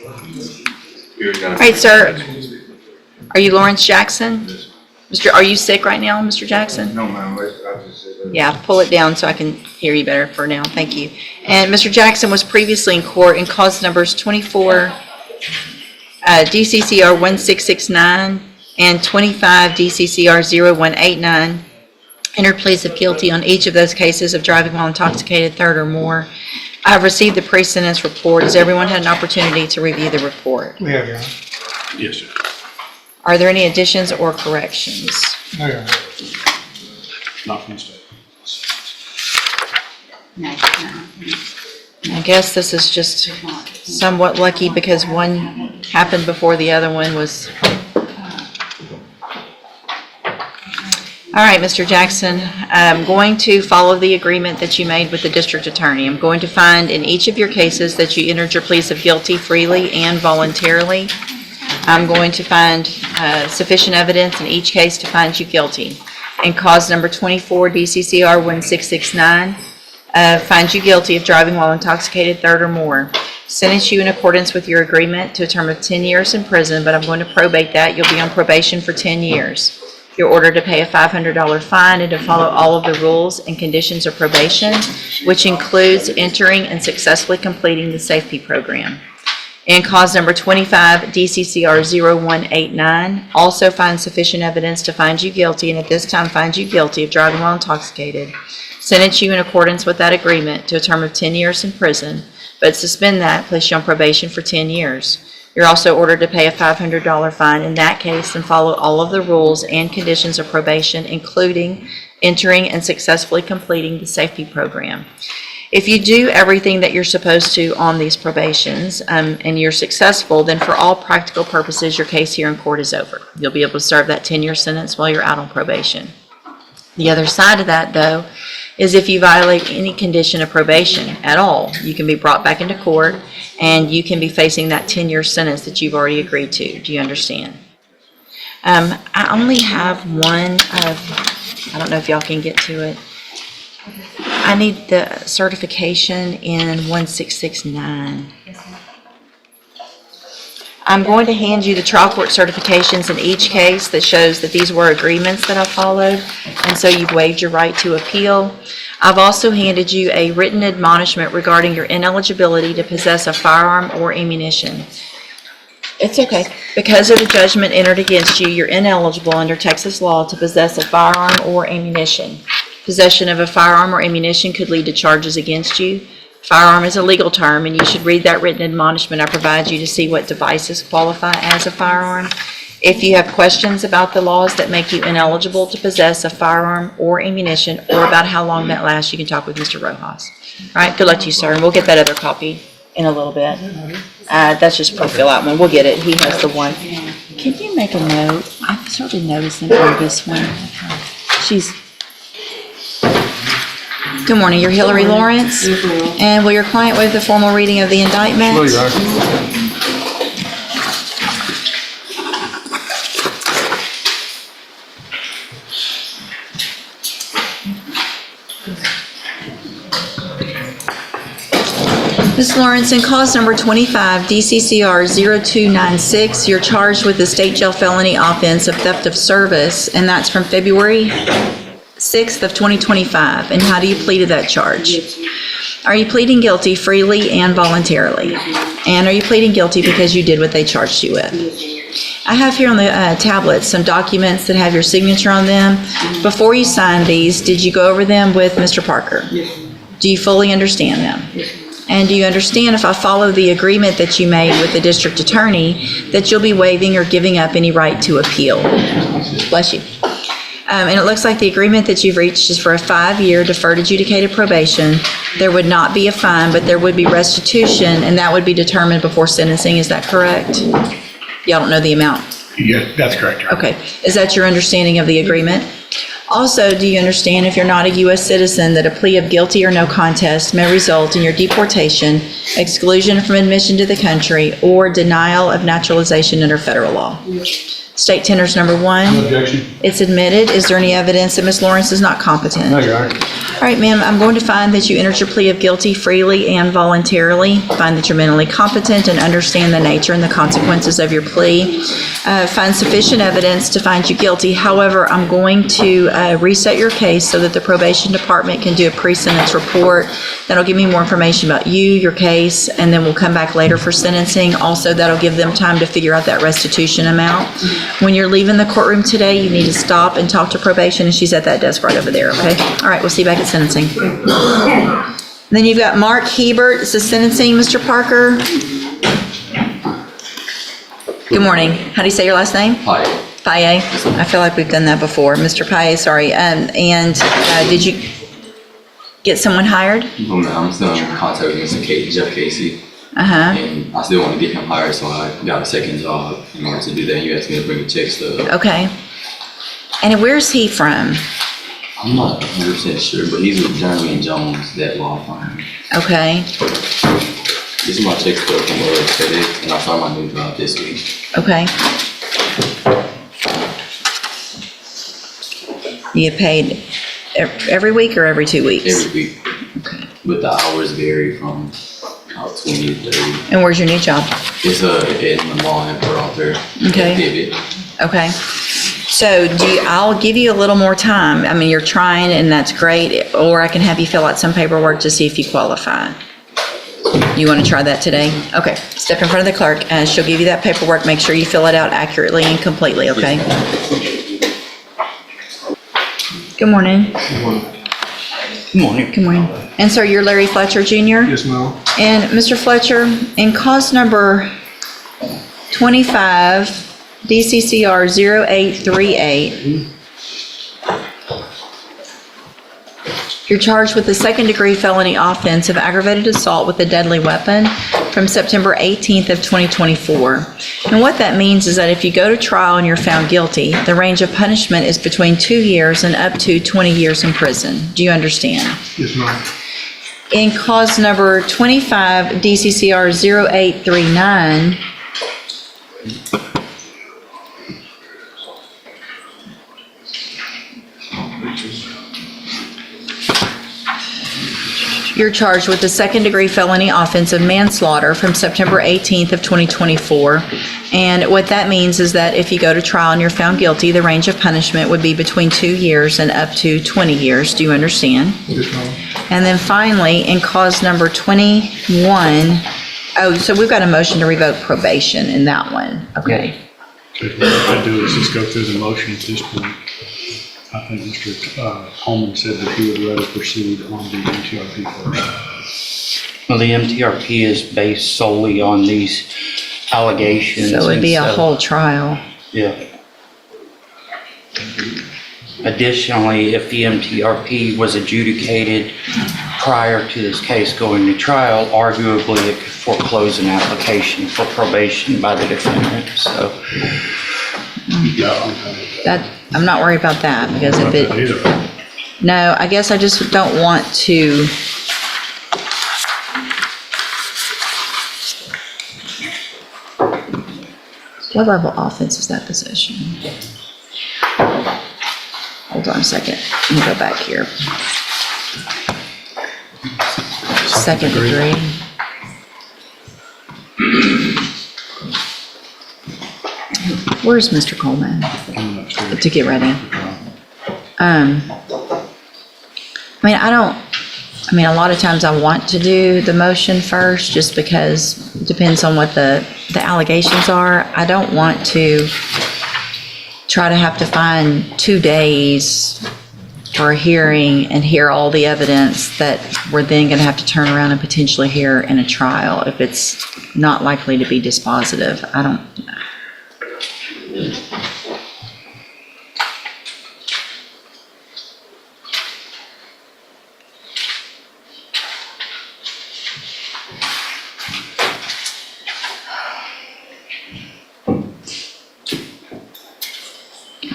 All right, sir. Are you Lawrence Jackson? Are you sick right now, Mr. Jackson? No, ma'am. I just said that. Yeah, pull it down so I can hear you better for now. Thank you. And Mr. Jackson was previously in court in cause numbers 24 DCCR 1669 and 25 DCCR 0189. Entered pleas of guilty on each of those cases of driving while intoxicated, third or more. I've received the pre-sentence report. Has everyone had an opportunity to review the report? We have, Your Honor. Yes, sir. Are there any additions or corrections? No, Your Honor. Not from the state. I guess this is just somewhat lucky because one happened before the other one was. All right, Mr. Jackson, I'm going to follow the agreement that you made with the district attorney. I'm going to find in each of your cases that you entered your pleas of guilty freely and voluntarily. I'm going to find sufficient evidence in each case to find you guilty. In cause number 24, DCCR 1669, find you guilty of driving while intoxicated, third or more. Sentence you in accordance with your agreement to a term of 10 years in prison, but I'm going to probate that. You'll be on probation for 10 years. You're ordered to pay a $500 fine and to follow all of the rules and conditions of probation, which includes entering and successfully completing the safety program. In cause number 25, DCCR 0189, also find sufficient evidence to find you guilty, and at this time find you guilty of driving while intoxicated. Sentence you in accordance with that agreement to a term of 10 years in prison, but suspend that, place you on probation for 10 years. You're also ordered to pay a $500 fine in that case and follow all of the rules and conditions of probation, including entering and successfully completing the safety program. If you do everything that you're supposed to on these probations and you're successful, then for all practical purposes, your case here in court is over. You'll be able to serve that 10-year sentence while you're out on probation. The other side of that, though, is if you violate any condition of probation at all, you can be brought back into court and you can be facing that 10-year sentence that you've already agreed to. Do you understand? I only have one of, I don't know if y'all can get to it. I need the certification in 1669. I'm going to hand you the trial court certifications in each case that shows that these were agreements that I followed, and so you've waived your right to appeal. I've also handed you a written admonishment regarding your ineligibility to possess a firearm or ammunition. It's okay. Because of the judgment entered against you, you're ineligible under Texas law to possess a firearm or ammunition. Possession of a firearm or ammunition could lead to charges against you. Firearm is a legal term, and you should read that written admonishment I provide you to see what devices qualify as a firearm. If you have questions about the laws that make you ineligible to possess a firearm or ammunition, or about how long that lasts, you can talk with Mr. Rojas. All right, good luck to you, sir, and we'll get that other copy in a little bit. That's just a fill out one. We'll get it. He has the one. Can you make a note? I've started noticing on this one. Good morning. You're Hillary Lawrence. And will your client waive the formal reading of the indictment? No, Your Honor. Ms. Lawrence, in cause number 25, DCCR 0296, you're charged with the state jail felony offense of theft of service, and that's from February 6th of 2025. And how do you plead to that charge? Are you pleading guilty freely and voluntarily? And are you pleading guilty because you did what they charged you with? I have here on the tablet some documents that have your signature on them. Before you signed these, did you go over them with Mr. Parker? Do you fully understand them? And do you understand, if I follow the agreement that you made with the district attorney, that you'll be waiving or giving up any right to appeal? Bless you. And it looks like the agreement that you've reached is for a 5-year deferred adjudicated probation. There would not be a fine, but there would be restitution, and that would be determined before sentencing. Is that correct? Y'all don't know the amount? Yes, that's correct, Your Honor. Okay. Is that your understanding of the agreement? Also, do you understand, if you're not a U.S. citizen, that a plea of guilty or no contest may result in your deportation, exclusion from admission to the country, or denial of naturalization under federal law? State tenders number No 1. objection. It's admitted. Is there any evidence that Ms. Lawrence is not competent? No, Your Honor. All right, ma'am, I'm going to find that you entered your plea of guilty freely and voluntarily, find that you're mentally competent and understand the nature and the consequences of your plea, find sufficient evidence to find you guilty. However, I'm going to reset your case so that the probation department can do a pre-sentence report. That'll give me more information about you, your case, and then we'll come back later for sentencing. Also, that'll give them time to figure out that restitution amount. When you're leaving the courtroom today, you need to stop and talk to probation, and she's at that desk right over there, okay? All right, we'll see you back at sentencing. Then you've got Mark Hebert. This is sentencing, Mr. Parker. Good morning. How do you say your last name? Hi. Paye. I feel like we've done that before. Mr. Paye, sorry. Did you get someone hired? I'm still in contact with Mr. Jeff Casey. Uh-huh. And I still want to get him hired, so I got a second job in order to do that. You asked me to bring the check stub. Okay. And where's he from? I'm not 100% sure, but he's with Jeremy and Jones, that law firm. Okay. This is my check stub from FedEx, and I started my new job this week. Okay. You get paid every week or every 2 weeks? Every week. Okay. But the hours vary from about 20 to 30. And where's your new job? It's in the mall in Port Arthur. Okay. Pivot. Okay. So I'll give you a little more time. I mean, you're trying and that's great, or I can have you fill out some paperwork to see if you qualify. You want to try that today? Okay. Step in front of the clerk and she'll give you that paperwork. Make sure you fill it out accurately and completely, okay? Good morning. Good morning. Good morning. And sir, you're Larry Fletcher Jr.? Yes, ma'am. And Mr. Fletcher, in cause number 25, DCCR 0838, you're charged with the second-degree felony offense of aggravated assault with a deadly weapon from September 18th of 2024. And what that means is that if you go to trial and you're found guilty, the range of punishment is between 2 years and up to 20 years in prison. Do you understand? Yes, ma'am. In cause number 25, DCCR 0839, you're charged with the second-degree felony offense of manslaughter from September 18th of 2024. And what that means is that if you go to trial and you're found guilty, the range of punishment would be between 2 years and up to 20 years. Do you understand? Yes, ma'am. And then finally, in cause number 21, so we've got a motion to revoke probation in that one. Okay. Okay, what I do is just go through the motion at this point. I think Mr. Holman said that he would rather proceed on the MTRP first. Well, the MTRP is based solely on these allegations. So it would be a and so- whole trial. Yeah. Additionally, if the MTRP was adjudicated prior to this case going to trial, arguably it could foreclose an application for probation by the defendant, so. That, I'm not worried about that because if it, Either. no, I guess I just don't want to. What level offense is that possession? Hold on a second, let me go back here. Second degree. Where's Mr. Coleman I'm upstairs. to get ready? A lot of times I want to do the motion first just because it depends on what the allegations are. I don't want to try to have to find 2 days for a hearing and hear all the evidence that we're then going to have to turn around and potentially hear in a trial if it's not likely to be dispositive. I don't.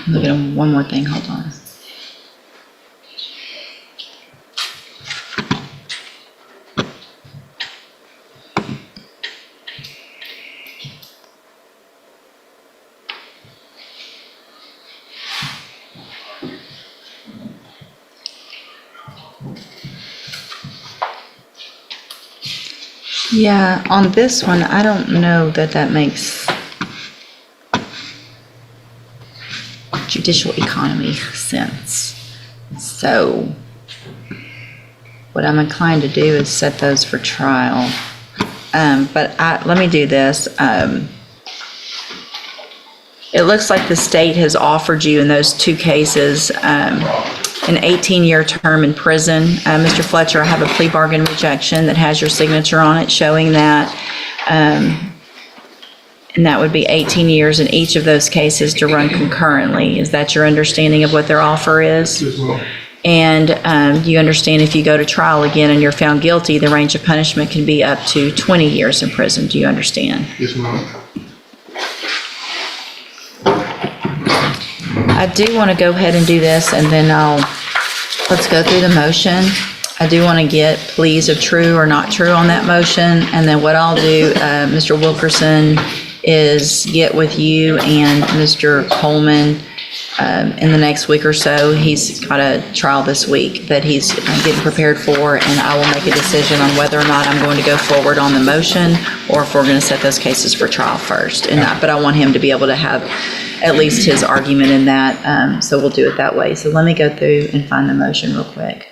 Look at one more thing, hold on. Yeah, on this one, I don't know that that makes judicial economy sense. So what I'm inclined to do is set those for trial. Let me do this. It looks like the state has offered you in those two cases an 18-year term in prison. Mr. Fletcher, I have a plea bargain rejection that has your signature on it showing that. And that would be 18 years in each of those cases to run concurrently. Is that your understanding of what their offer is? Yes, ma'am. And you understand if you go to trial again and you're found guilty, the range of punishment can be up to 20 years in prison. Do you understand? Yes, ma'am. I do want to go ahead and do this, and then let's go through the motion. I do want to get pleas of true or not true on that motion, and then what I'll do, Mr. Wilkerson, is get with you and Mr. Coleman in the next week or so. He's got a trial this week that he's getting prepared for, and I will make a decision on whether or not I'm going to go forward on the motion or if we're going to set those cases for trial first. But I want him to be able to have at least his argument in that, so we'll do it that way. So let me go through and find the motion real quick.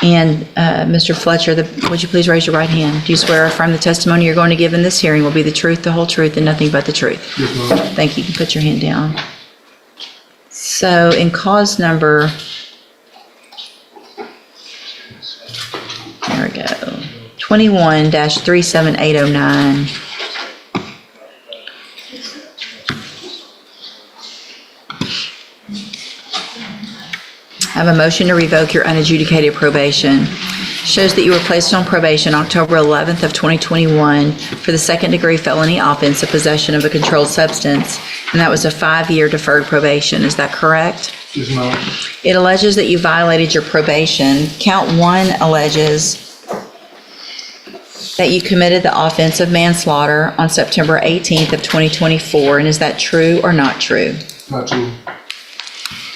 And Mr. Fletcher, would you please raise your right hand? Do you swear or affirm the testimony you're going to give in this hearing will be the truth, the whole truth, and nothing but the truth? Yes, ma'am. Thank you. You can put your hand down. So in cause number, there we go, 21-37809. I have a motion to revoke your unadjudicated probation. Shows that you were placed on probation October 11th of 2021 for the second-degree felony offense of possession of a controlled substance, and that was a 5-year deferred probation. Is that correct? Yes, ma'am. It alleges that you violated your probation. Count 1 alleges that you committed the offense of manslaughter on September 18th of 2024, and is that true or not true? Not true.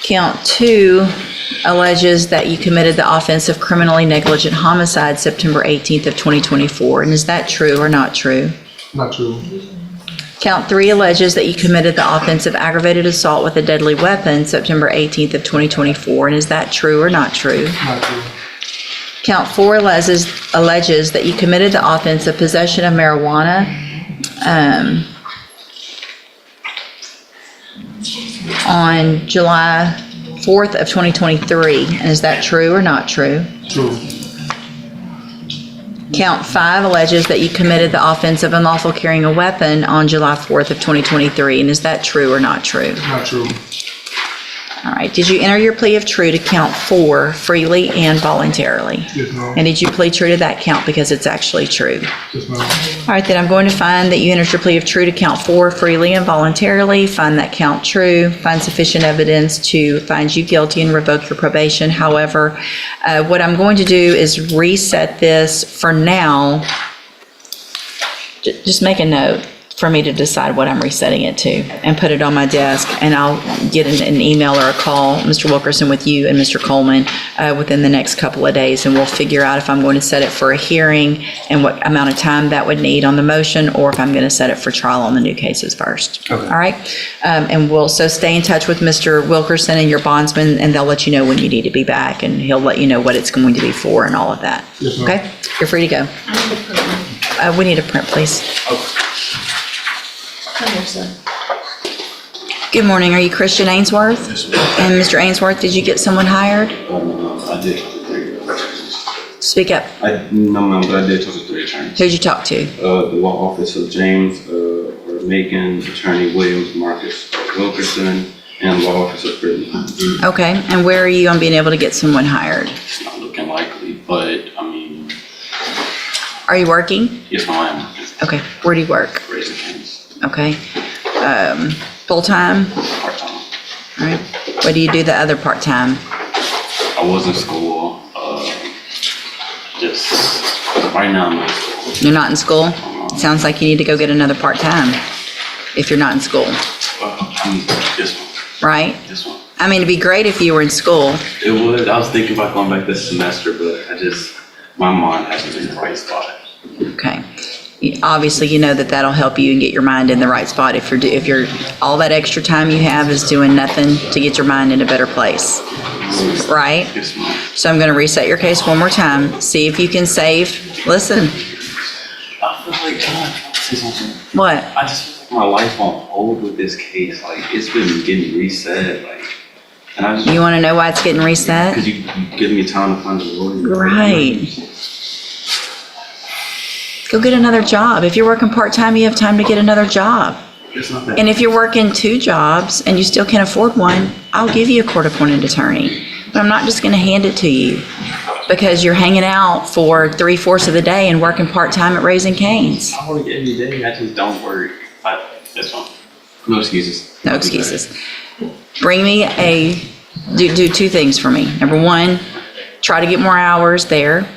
Count 2 alleges that you committed the offense of criminally negligent homicide September 18th of 2024, and is that true or not true? Not true. Count 3 alleges that you committed the offense of aggravated assault with a deadly weapon September 18th of 2024, and is that true or not true? Not true. Count 4 alleges that you committed the offense of possession of marijuana on July 4th of 2023, and is that true or not true? True. Count 5 alleges that you committed the offense of unlawful carrying a weapon on July 4th of 2023, and is that true or not true? Not true. All right, did you enter your plea of true to count 4 freely and voluntarily? Yes, ma'am. And did you plead true to that count because it's actually true? Yes, ma'am. All right, then I'm going to find that you entered your plea of true to count 4 freely and voluntarily, find that count true, find sufficient evidence to find you guilty and revoke your probation. However, what I'm going to do is reset this for now. Just make a note for me to decide what I'm resetting it to and put it on my desk, and I'll get an email or a call, Mr. Wilkerson, with you and Mr. Coleman within the next couple of days, and we'll figure out if I'm going to set it for a hearing and what amount of time that would need on the motion, or if I'm going to set it for trial on the new cases first. Okay. All right? And we'll stay in touch with Mr. Wilkerson and your bondsman, and they'll let you know when you need to be back, and he'll let you know what it's going to be for and all of that. Yes, ma'am. Okay? You're free to go. We need a print, please. Good morning. Are you Christian Ainsworth? Yes, ma'am. And Mr. Ainsworth, did you get someone hired? I did. Speak up. No, ma'am, but I did talk to 3 attorneys. Who'd you talk to? The law office of James, Macon, Attorney Williams, Marcus Wilkerson, and the law office of Brittany. Okay. And where are you on being able to get someone hired? It's not looking likely, but I mean, Are you working? yes, ma'am, I am working. Okay. Where do you work? Raising Canes, Okay. Full-time? part-time. All right. What do you do the other part-time? I was in school, just, right now I'm in school. You're not in school? Sounds like you need to go get another part-time if you're not in school, This one, right? this one. I mean, it'd be great if you were in school. It would, I was thinking about going back this semester, but my mind hasn't been in the right spot. Okay. Obviously, you know that that'll help you and get your mind in the right spot if you're all that extra time you have is doing nothing to get your mind in a better place, right? Yes, ma'am. So I'm going to reset your case one more time. See if you can save. Listen. I feel like, can I say something? What? I just feel like my life on hold with this case. Like, it's been getting reset, like, and I just, You want to know why it's getting reset? because you give me time to find a lawyer. Right. Go get another job. If you're working part-time, you have time to get another job. It's not that. And if you're working 2 jobs and you still can't afford one, I'll give you a court-appointed attorney. But I'm not just going to hand it to you because you're hanging out for 3/4 of the day and working part-time at Raising Cane's. I work every day. I just don't work. That's fine. No excuses. No excuses. Bring me do 2 things for me. Number 1, try to get more hours there.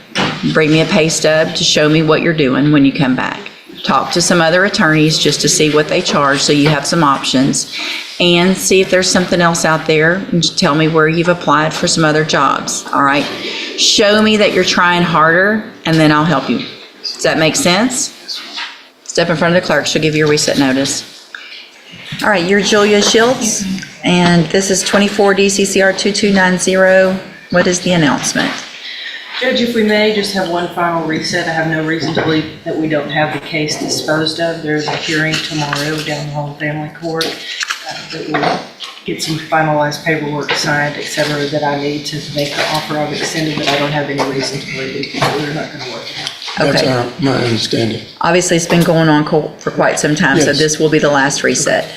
Bring me a pay stub to show me what you're doing when you come back. Talk to some other attorneys just to see what they charge so you have some options. And see if there's something else out there and just tell me where you've applied for some other jobs, all right? Show me that you're trying harder and then I'll help you. Does that make sense? Step in front of the clerk, she'll give you a reset notice. All right, you're Julia Schultz, and this is 24 DCCR 2290. What is the announcement? Judge, if we may just have one final reset, I have no reason to believe that we don't have the case disposed of. There's a hearing tomorrow down the hall in family court that will get some finalized paperwork signed, et cetera, that I need to make the offer of extended, but I don't have any reason to believe that we're not going to work it out. Okay. That's my understanding. Obviously, it's been going on for quite some time, so Yes. this will be the last reset.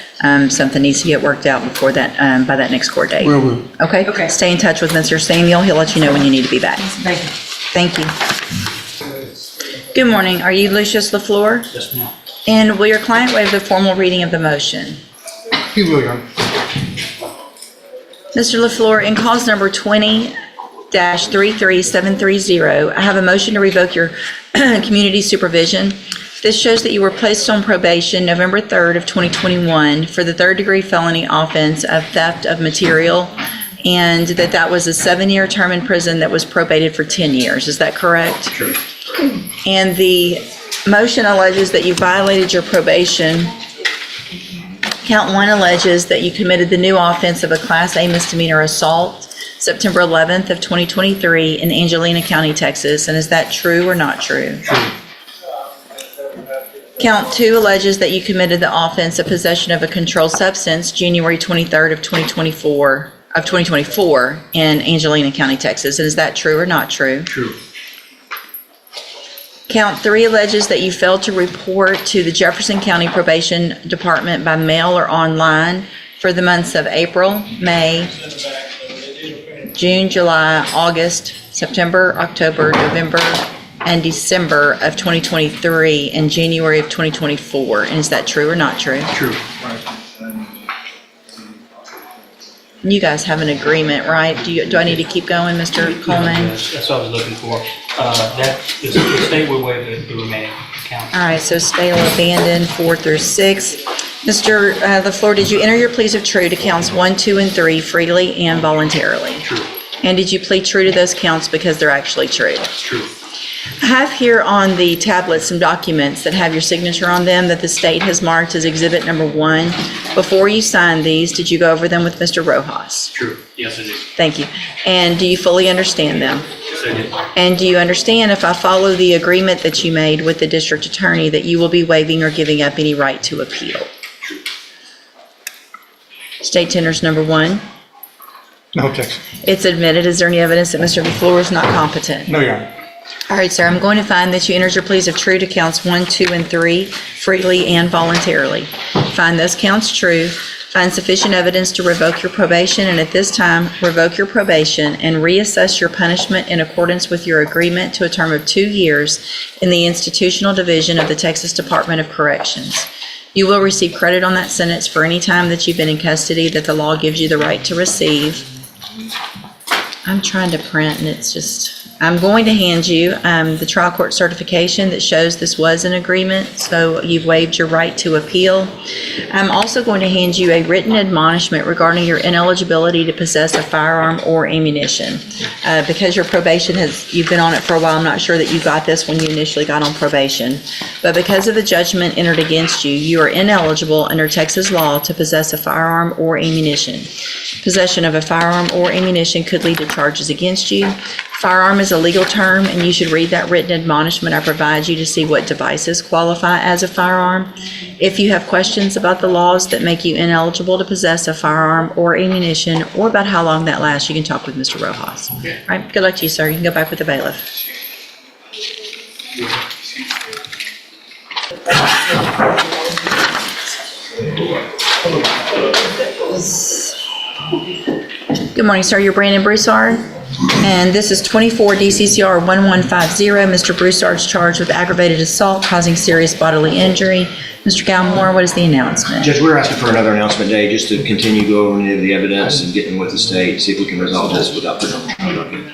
Something needs to get worked out before that, by that next court date. Will. Okay? Okay. Stay in touch with Mr. Samuel. He'll let you know when you need to be back. Thank you. Thank you. Good morning. Are you Lucius LaFleur? Yes, ma'am. And will your client waive the formal reading of the motion? He will, Your Honor. Mr. LaFleur, in cause number 20-33730, I have a motion to revoke your community supervision. This shows that you were placed on probation November 3rd of 2021 for the 3rd-degree felony offense of theft of material, and that was a 7-year term in prison that was probated for 10 years. Is that correct? Sure. And the motion alleges that you violated your probation. Count 1 alleges that you committed the new offense of a Class A misdemeanor assault September 11th of 2023 in Angelina County, Texas. And is that true or not true? True. Count 2 alleges that you committed the offense of possession of a controlled substance January 23rd of 2024 in Angelina County, Texas. And is that true or not true? True. Count 3 alleges that you failed to report to the Jefferson County Probation Department by mail or online for the months of April, May, June, July, August, September, October, November, and December of 2023 and January of 2024. And is that true or not true? True. You guys have an agreement, right? Do I need to keep going, Mr. Coleman? That's what I was looking for. The state will waive the remaining counts. All right, so stay abandoned 4 through 6. Mr. LaFleur, did you enter your pleas of true to counts 1, 2, and 3 freely and voluntarily? True. And did you plead true to those counts because they're actually true? True. I have here on the tablet some documents that have your signature on them that the state has marked as exhibit number 1. Before you signed these, did you go over them with Mr. Rojas? True. Yes, I did. Thank you. And do you fully understand them? Yes, I did. And do you understand if I follow the agreement that you made with the district attorney that you will be waiving or giving up any right to appeal? True. State tenders number 1. No objection. It's admitted. Is there any evidence that Mr. LaFleur is not competent? No, Your Honor. All right, sir, I'm going to find that you entered your pleas of true to counts 1, 2, and 3 freely and voluntarily. Find those counts true, find sufficient evidence to revoke your probation, and at this time, revoke your probation and reassess your punishment in accordance with your agreement to a term of 2 years in the institutional division of the Texas Department of Corrections. You will receive credit on that sentence for any time that you've been in custody that the law gives you the right to receive. I'm trying to print and it's just, I'm going to hand you the trial court certification that shows this was an agreement, so you've waived your right to appeal. I'm also going to hand you a written admonishment regarding your ineligibility to possess a firearm or ammunition. Because your probation you've been on it for a while, I'm not sure that you got this when you initially got on probation, but because of the judgment entered against you, you are ineligible under Texas law to possess a firearm or ammunition. Possession of a firearm or ammunition could lead to charges against you. Firearm is a legal term, and you should read that written admonishment I provide you to see what devices qualify as a firearm. If you have questions about the laws that make you ineligible to possess a firearm or ammunition, or about how long that lasts, you can talk with Mr. Rojas. All right, good luck to you, sir. You can go back with the bailiff. Good morning, sir. You're Brandon Broussard, and this is 24 DCCR 1150. Mr. Broussard's charged with aggravated assault causing serious bodily injury. Mr. Galmore, what is the announcement? Judge, we're asking for another announcement day just to continue going over the evidence and getting with the state, see if we can resolve this without putting on the docket.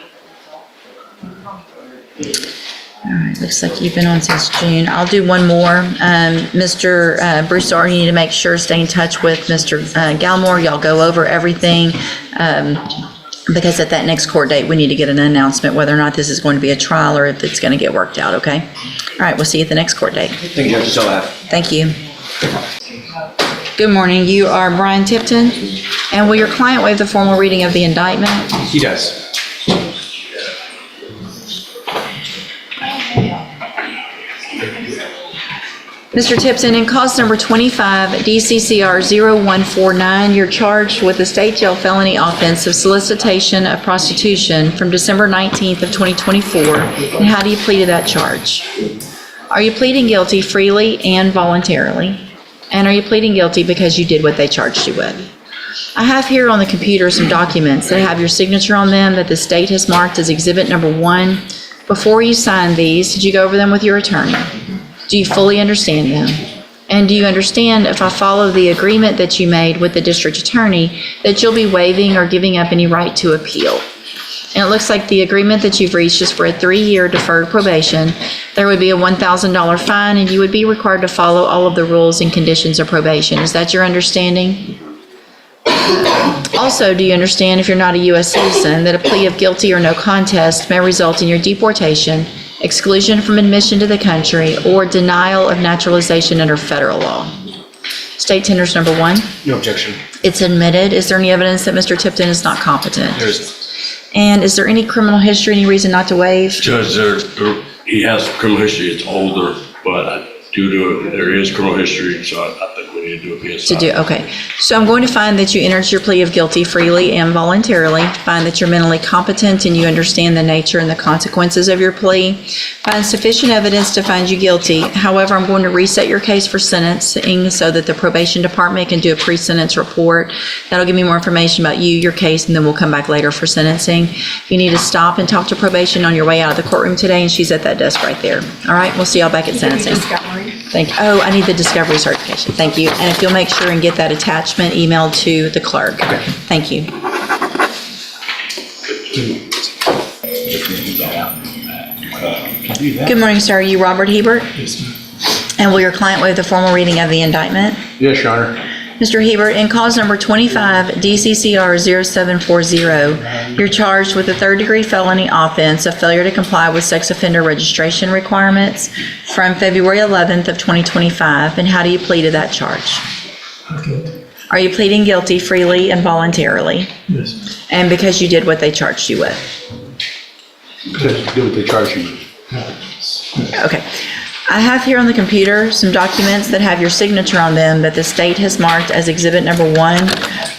All right, looks like you've been on since June. I'll do one more. Mr. Broussard, you need to make sure, stay in touch with Mr. Galmore. Y'all go over everything, because at that next court date, we need to get an announcement whether or not this is going to be a trial or if it's going to get worked out, okay? All right, we'll see you at the next court date. Thank you, Judge, that's all I have. Thank you. Good morning. You are Brian Tipton, and will your client waive the formal reading of the indictment? He does. Mr. Tipton, in cause number 25, DCCR 0149, you're charged with a state jail felony offense of solicitation of prostitution from December 19th of 2024. And how do you plead to that charge? Are you pleading guilty freely and voluntarily? And are you pleading guilty because you did what they charged you with? I have here on the computer some documents that have your signature on them that the state has marked as exhibit number 1. Before you sign these, did you go over them with your attorney? Do you fully understand them? And do you understand, if I follow the agreement that you made with the district attorney, that you'll be waiving or giving up any right to appeal? And it looks like the agreement that you've reached is for a 3-year deferred probation. There would be a $1,000 fine, and you would be required to follow all of the rules and conditions of probation. Is that your understanding? Also, do you understand, if you're not a U.S. citizen, that a plea of guilty or no contest may result in your deportation, exclusion from admission to the country, or denial of naturalization under federal law? State tenders number 1. No objection. It's admitted. Is there any evidence that Mr. Tipton is not competent? There is. And is there any criminal history, any reason not to waive? Judge, he has criminal history, it's older, but there is criminal history, so I think we need to do a PSI. Okay. So I'm going to find that you entered your plea of guilty freely and voluntarily, find that you're mentally competent and you understand the nature and the consequences of your plea, find sufficient evidence to find you guilty. However, I'm going to reset your case for sentencing so that the probation department can do a pre-sentence report. That'll give me more information about you, your case, and then we'll come back later for sentencing. You need to stop and talk to probation on your way out of the courtroom today, and she's at that desk right there. All right, we'll see y'all back at sentencing. Thank you. Oh, I need the discovery certification. Thank you. And if you'll make sure and get that attachment emailed to the clerk. Okay. Thank you. Good morning, sir. Are you Robert Hebert? Yes, ma'am. And will your client waive the formal reading of the indictment? Yes, Your Honor. Mr. Hebert, in cause number 25, DCCR 0740, you're charged with a third-degree felony offense of failure to comply with sex offender registration requirements from February 11th of 2025. And how do you plead to that charge? Guilty. Are you pleading guilty freely and voluntarily? Yes. And because you did what they charged you with? Because you do what they charge you with. Okay. I have here on the computer some documents that have your signature on them that the state has marked as exhibit number 1.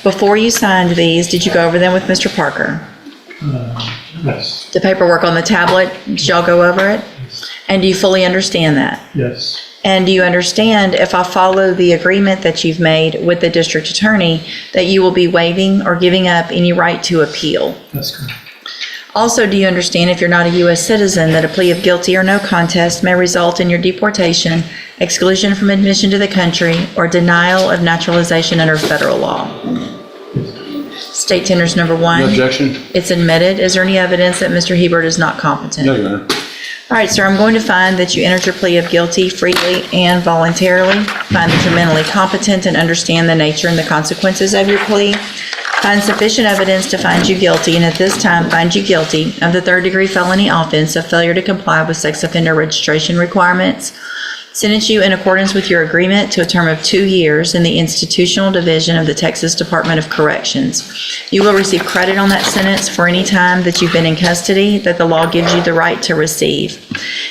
Before you signed these, did you go over them with Mr. Parker? Yes. The paperwork on the tablet, did y'all go over it? And do you fully understand that? Yes. And do you understand, if I follow the agreement that you've made with the district attorney, that you will be waiving or giving up any right to appeal? That's correct. Also, do you understand, if you're not a U.S. citizen, that a plea of guilty or no contest may result in your deportation, exclusion from admission to the country, or denial of naturalization under federal law? State tenders number No one. objection? It's admitted. Is there any evidence that Mr. Hebert is not competent? No, Your Honor. All right, sir, I'm going to find that you entered your plea of guilty freely and voluntarily. Find that you're mentally competent and understand the nature and the consequences of your plea. Find sufficient evidence to find you guilty, and at this time, find you guilty of the third-degree felony offense of failure to comply with sex offender registration requirements. Sentence you in accordance with your agreement to a term of 2 years in the Institutional Division of the Texas Department of Corrections. You will receive credit on that sentence for any time that you've been in custody that the law gives you the right to receive.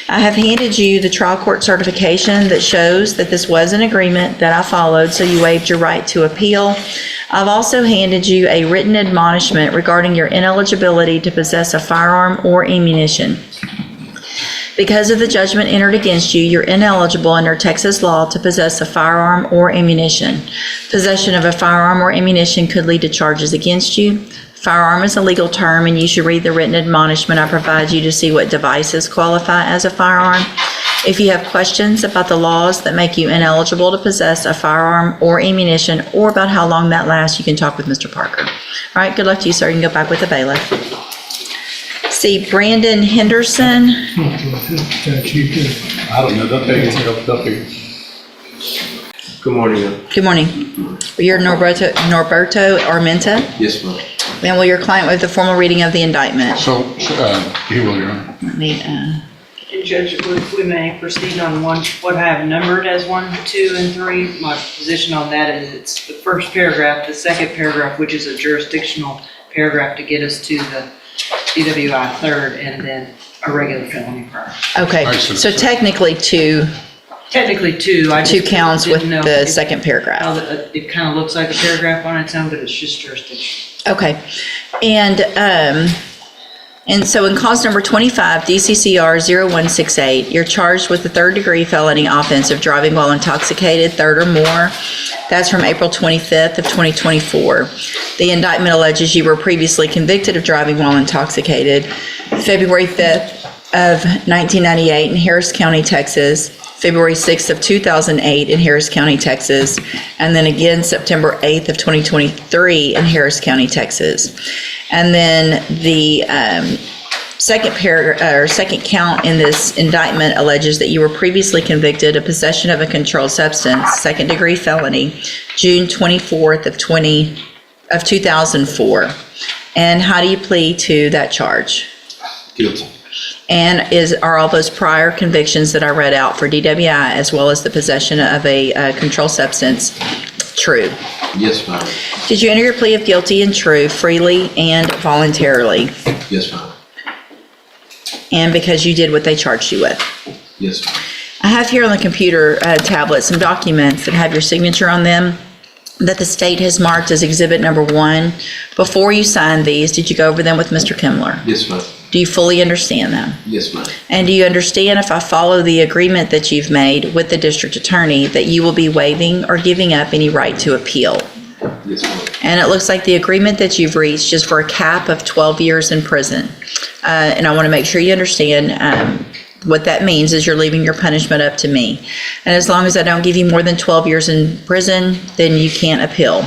I have handed you the trial court certification that shows that this was an agreement that I followed, so you waived your right to appeal. I've also handed you a written admonishment regarding your ineligibility to possess a firearm or ammunition. Because of the judgment entered against you, you're ineligible under Texas law to possess a firearm or ammunition. Possession of a firearm or ammunition could lead to charges against you. Firearm is a legal term, and you should read the written admonishment I provide you to see what devices qualify as a firearm. If you have questions about the laws that make you ineligible to possess a firearm or ammunition, or about how long that lasts, you can talk with Mr. Parker. All right, good luck to you, sir. You can go back with the bailiff. See, Brandon Henderson. Judge, you could. I don't know, they'll figure. Good morning, ma'am. Good morning. You're Norberto Armenta, Yes, ma'am. and will your client waive the formal reading of the indictment? So, he will, Your Honor. Let me, And Judge, if we may proceed on what I have numbered as 1, 2, and 3. My position on that is it's the first paragraph, the second paragraph, which is a jurisdictional paragraph to get us to the DWI third, and then a regular felony prior. Okay, All right, so- so technically two Technically I just two counts with didn't know the if- second how paragraph. it kind of looks like a paragraph on its own, but it's just jurisdiction. Okay, and so in cause number 25, DCCR 0168, you're charged with the third-degree felony offense of driving while intoxicated, third or more. That's from April 25th of 2024. The indictment alleges you were previously convicted of driving while intoxicated February 5th of 1998 in Harris County, Texas, February 6th of 2008 in Harris County, Texas, and then again September 8th of 2023 in Harris County, Texas. And then the second count in this indictment alleges that you were previously convicted of possession of a controlled substance, second-degree felony, June 24th of 2004. And how do you plead to that charge? Guilty. And are all those prior convictions that I read out for DWI as well as the possession of a controlled substance true? Yes, ma'am. Did you enter your plea of guilty and true freely and voluntarily? Yes, ma'am. And because you did what they charged you with? Yes, ma'am. I have here on the computer tablet some documents that have your signature on them that the state has marked as exhibit number 1. Before you signed these, did you go over them with Mr. Kimler? Yes, ma'am. Do you fully understand them? Yes, ma'am. And do you understand, if I follow the agreement that you've made with the district attorney, that you will be waiving or giving up any right to appeal? Yes, ma'am. And it looks like the agreement that you've reached is for a cap of 12 years in prison. And I want to make sure you understand what that means is you're leaving your punishment up to me. And as long as I don't give you more than 12 years in prison, then you can't appeal.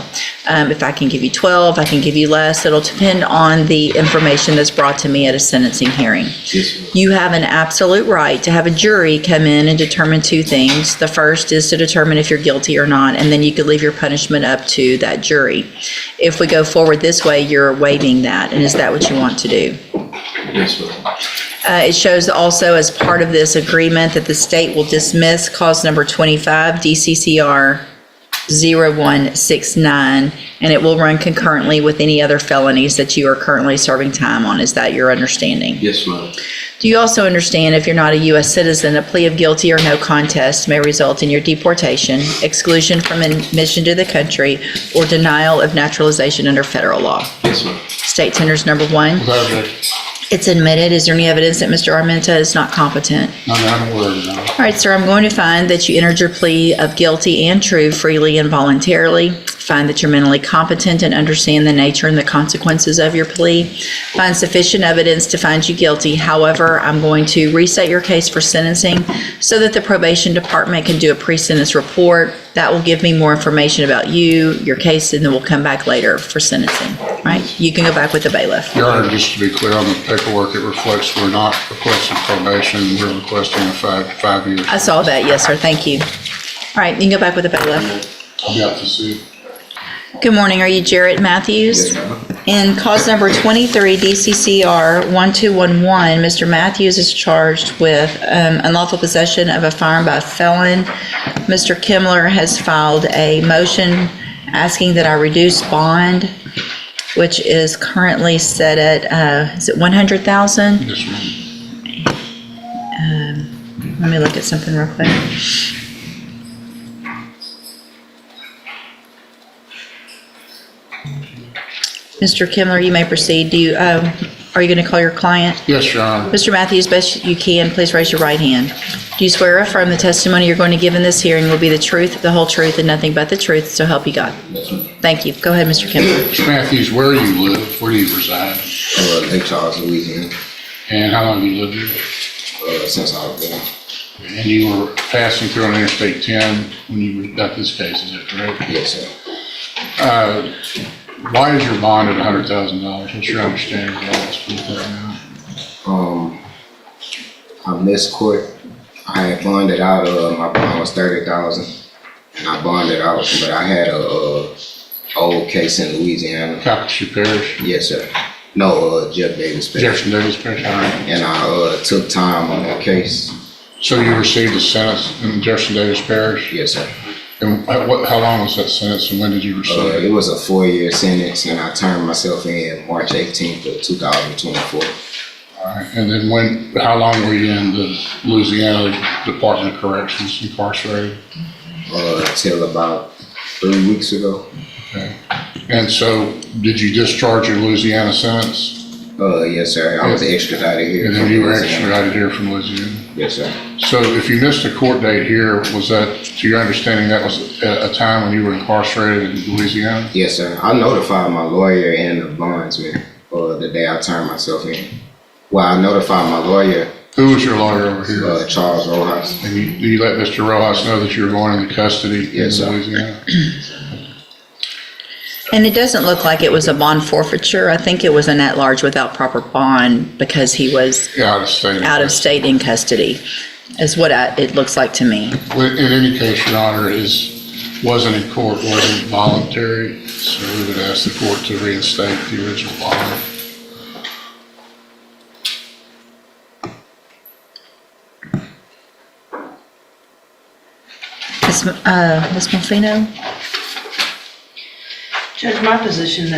If I can give you 12, I can give you less. It'll depend on the information that's brought to me at a sentencing hearing. Yes, ma'am. You have an absolute right to have a jury come in and determine 2 things. The first is to determine if you're guilty or not, and then you could leave your punishment up to that jury. If we go forward this way, you're waiving that, and is that what you want to do? Yes, ma'am. It shows also as part of this agreement that the state will dismiss cause number 25, DCCR 0169, and it will run concurrently with any other felonies that you are currently serving time on. Is that your understanding? Yes, ma'am. Do you also understand if you're not a U.S. citizen, a plea of guilty or no contest may result in your deportation, exclusion from admission to the country, or denial of naturalization under federal law? Yes, ma'am. State tenders number 1. Without objection. It's admitted. Is there any evidence that Mr. Armenta is not competent? No, I don't worry about it. All right, sir, I'm going to find that you entered your plea of guilty and true freely and voluntarily. Find that you're mentally competent and understand the nature and the consequences of your plea. Find sufficient evidence to find you guilty. However, I'm going to reset your case for sentencing so that the probation department can do a pre-sentence report That will give me more information about you, your case, and then we'll come back later for sentencing, right? You can go back with the bailiff. Your Honor, just to be clear on the paperwork, it reflects we're not requesting probation, we're requesting a five years. I saw that, yes, sir, thank you. All right, you can go back with the bailiff. I'll be out to see. Good morning, are you Jarrett Matthews? In cause number 23 DCCR 1211, Mr. Matthews is charged with unlawful possession of a firearm by a felon. Mr. Kimmler has filed a motion asking that I reduce bond, which is currently set at, is it 100,000? Yes, ma'am. Let me look at something real quick. Mr. Kimmler, you may proceed. Do you, are you going to call your client? Yes, Your Honor. Mr. Matthews, best you can, please raise your right hand. Do you swear or affirm the testimony you're going to give in this hearing will be the truth, the whole truth, and nothing but the truth, so help you God? Thank you. Go ahead, Mr. Kimmler. Mr. Matthews, where do you live? Where do you reside? Lake Charles, Louisiana, And how long have you lived here? since I was born. And you were passing through on Interstate 10 when you got this case, is that correct? Yes, sir. Why is your bond at $100,000? What's your understanding of all this? Put that down. I missed court. I had bonded out, my bond was 30,000, and I bonded out, but I had a old case in Louisiana. Calcasieu Parish? Yes, sir. No, Jeff Davis Parish. Jefferson Davis Parish, all right. And I took time on that case. So you received a sentence in Jefferson Davis Parish? Yes, sir. And how long was that sentence and when did you receive it? It was a 4-year sentence, and I turned myself in March 18th of 2024. All right, and then how long were you in the Louisiana Department of Corrections incarcerated? Till about 3 weeks ago. Okay. And so did you discharge your Louisiana sentence? Yes, sir. I was extradited here. And then you were extradited here from Louisiana? Yes, sir. So if you missed a court date here, was that, to your understanding, that was a time when you were incarcerated in Louisiana? Yes, sir. I notified my lawyer and the bondsman the day I turned myself in. Well, I notified my lawyer. Who was your lawyer over here? Charles Rojas. And you let Mr. Rojas know that you were going into custody in Yes, sir. Louisiana? And it doesn't look like it was a bond forfeiture. I think it was an at-large without proper bond because he was Out of state. out of state in custody, is what it looks like to me. Well, in any case, Your Honor, wasn't in court, wasn't voluntary, so we would ask the court to reinstate the original bond. Ms. Molfino? Judge, my position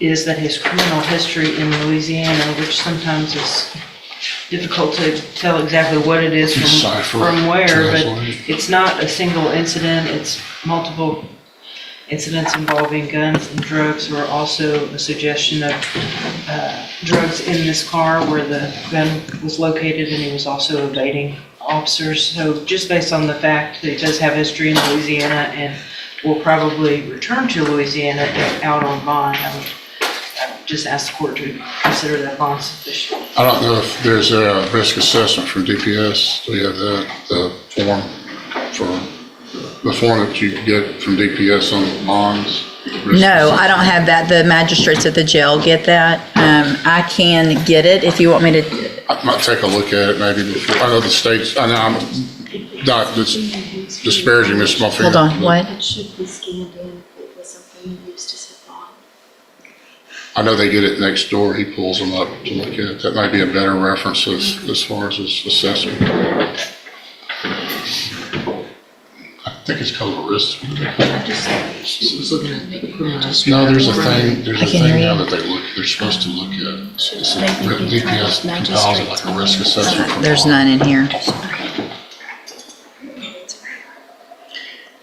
is that his criminal history in Louisiana, which sometimes is difficult to tell exactly what it is from where, but it's not a single incident, it's multiple incidents involving guns and drugs, or also a suggestion of drugs in this car where the gun was located, and he was also evading officers. So just based on the fact that he does have history in Louisiana and will probably return to Louisiana if out on bond, I would just ask the court to consider that bond sufficient. I don't know if there's a risk assessment from DPS. Do we have the form that you get from DPS on the bonds? No, I don't have that. The magistrates at the jail get that. I can get it if you want me to. I might take a look at it maybe before. I know the states, I know I'm not disparaging Ms. Molfino. Hold on, what? It should be scanned in if it was something used to set bond. I know they get it next door. He pulls them up to look at it. That might be a better reference as far as his assessment. I think it's called a risk. I just looking at the criminal history. No, there's a thing now hear that they're supposed to look at. It's DPS compiles it like a risk assessment. for There's bond. none in here.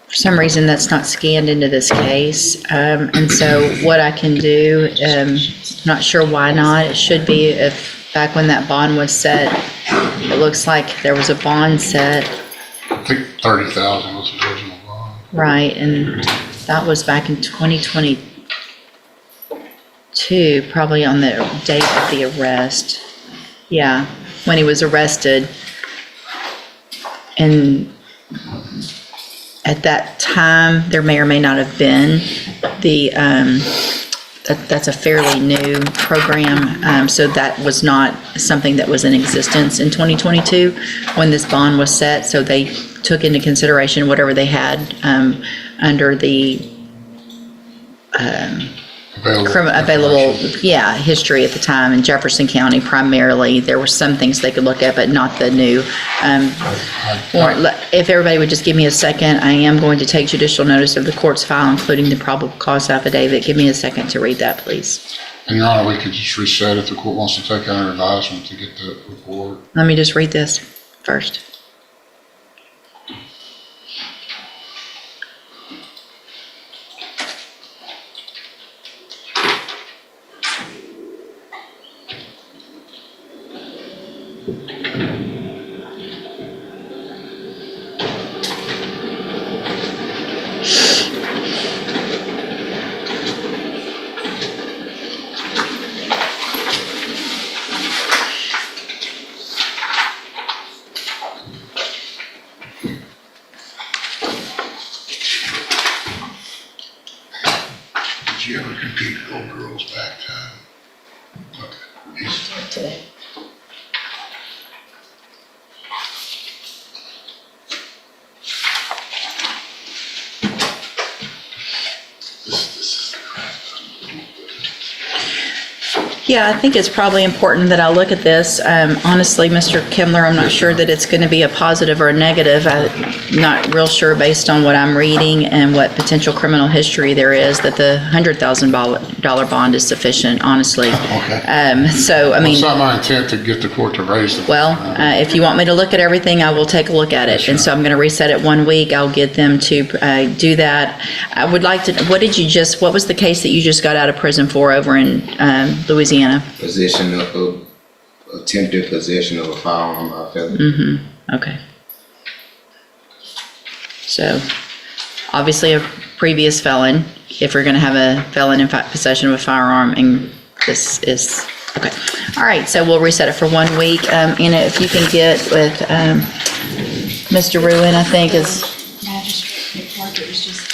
For some reason, that's not scanned into this case. And so what I can do, not sure why not. It should be if back when that bond was set, it looks like there was a bond set. I think 30,000 was the original bond. Right, and that was back in 2022, probably on the date of the arrest. Yeah, when he was arrested. And at that time, there may or may not have been that's a fairly new program, so that was not something that was in existence in 2022 when this bond was set, so they took into consideration whatever they had under the available, history at the time in Jefferson County primarily. There were some things they could look at, but not the new warrant. If everybody would just give me a second, I am going to take judicial notice of the court's file, including the probable cause affidavit. Give me a second to read that, please. And Your Honor, we could just reset if the court wants to take under advisement to get that report. Let me just read this first. Did you ever compete at Old Girls back time? Okay. Today. Yeah, I think it's probably important that I look at this. Honestly, Mr. Kimler, I'm not sure that it's going to be a positive or a negative. I'm not real sure based on what I'm reading and what potential criminal history there is that the $100,000 bond is sufficient, honestly. Okay. So, I Well, mean. it's not my intent to get the court to raise the. Well, if you want me to look at everything, I will take a look at it. And so I'm going to reset it 1 week. I'll get them to do that. I would like to, what was the case that you just got out of prison for over in Louisiana? Attempted possession of a firearm by a felon. Mm-hmm, okay. So, obviously a previous felon, if we're going to have a felon in possession of a firearm, and this is, okay. All right, so we'll reset it for 1 week. Anna, if you can get with Mr. Ruin, I think is. Magistrate report, it was just